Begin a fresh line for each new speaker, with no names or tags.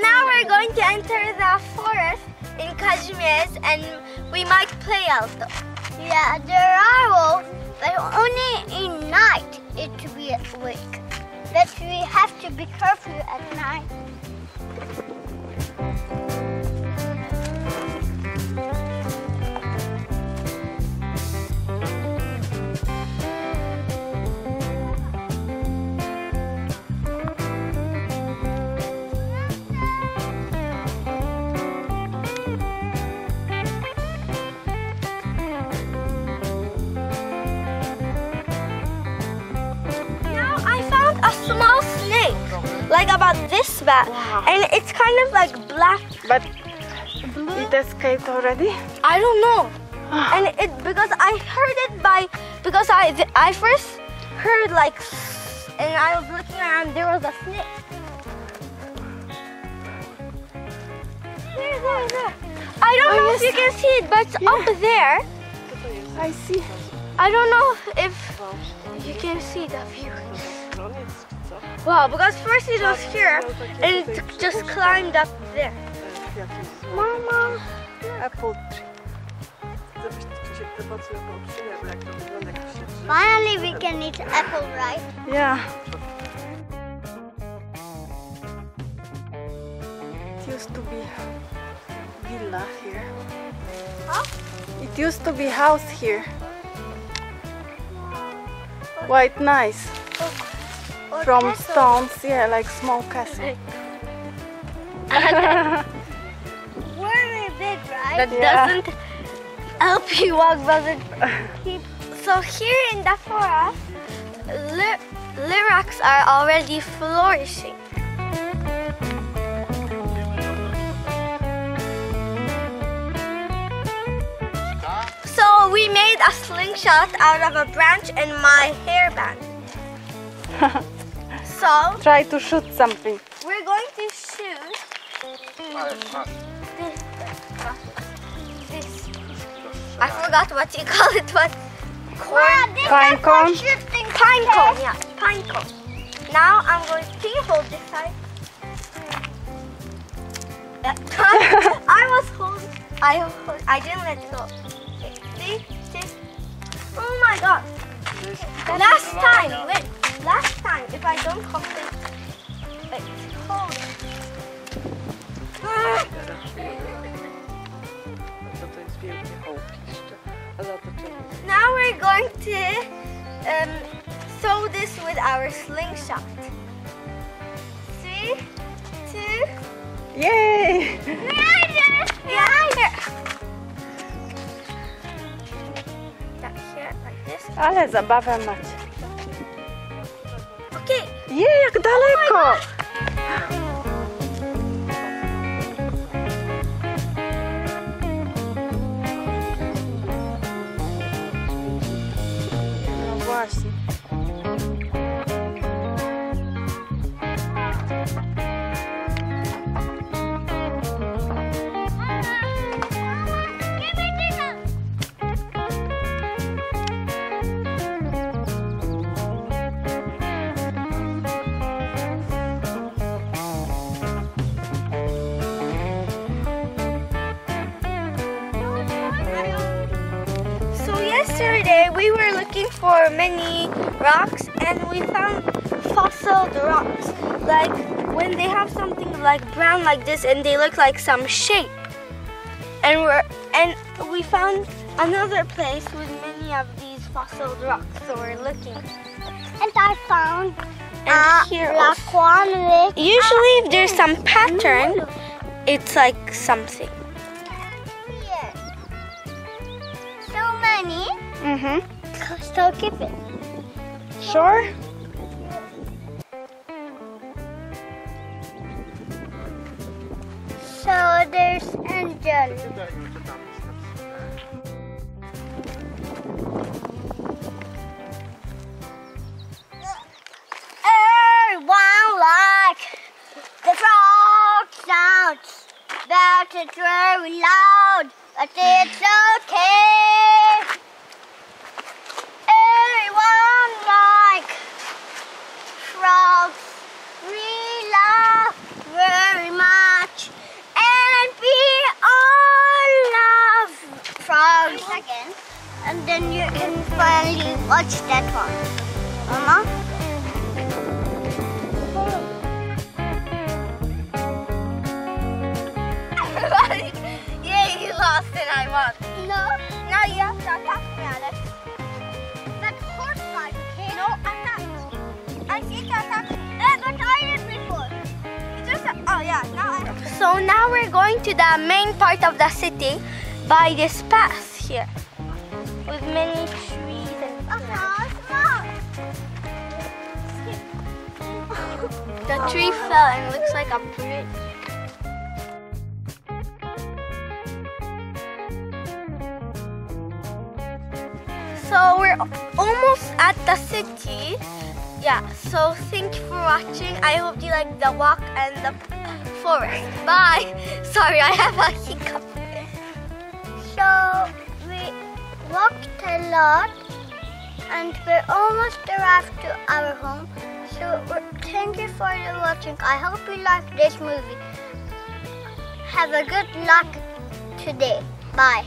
now we're going to enter the forest in Kashmir and we might play out though.
Yeah, there are wolves, but only in night it to be awake. But we have to be careful at night.
Like about this bad, and it's kind of like black.
But it escaped already?
I don't know. And it because I heard it because I first heard like, and I was looking around. There was a snake. There. I don't know if you can see it, but it's up there.
I see.
I don't know if you can see the view. Wow, because first it was here and it just climbed up there. Mama!
Apple tree.
Finally we can eat apple, right?
Yeah. It used to be villa here.
Huh?
It used to be house here. Quite nice. From
castle.
stones, yeah, like small castle.
Very big, right?
That doesn't help you walk, does it? So here in the forest, lilacs are already flourishing. So we made a slingshot out of a branch and my hairband. So
Try to shoot something.
we're going to shoot this. I forgot what you call it. What?
Wow, this
Pine
is for
cone?
shooting
Pine cone.
fish.
Yeah, pine cone. Now I'm going to hold this side. I was holding. I didn't let go. Okay, see? Oh my God! Last time, wait. Last time, if I don't complete, wait, hold. Now we're going to sew this with our slingshot. 3, 2,
Yay!
yeah, here. Yeah, here, like this.
Ale zabawę macie.
Okay.
Jej, jak daleko! No właśnie.
Yesterday we were looking for many rocks and we found fossil rocks. Like when they have something like brown like this and they look like some shape. And we found another place with many of these fossil rocks, so we're looking.
And I found
Here
black one with
usually if there's some pattern, it's like something.
here. So many.
Mhm.
So keep it.
Sure?
So there's Angel. Everyone like the frog sounds. That it's very loud, but it's okay. Everyone like frogs. We love very much. watch that one. Mama?
Yeah, you lost and I won.
No.
Now you have to attack me, Alex.
That's horse fight, okay?
No, attack. I see to attack me.
But I did before.
Oh yeah, so now we're going to the main part of the city by this path here with many trees and the tree fell and looks like a bridge. So we're almost at the city. Yeah, so thank you for watching. I hope you like the walk and the forest. Bye. Sorry, I have a hiccup.
So we walked a lot and we're almost arrived to our home. So thank you for watching. I hope you liked this movie. Have a good luck today. Bye.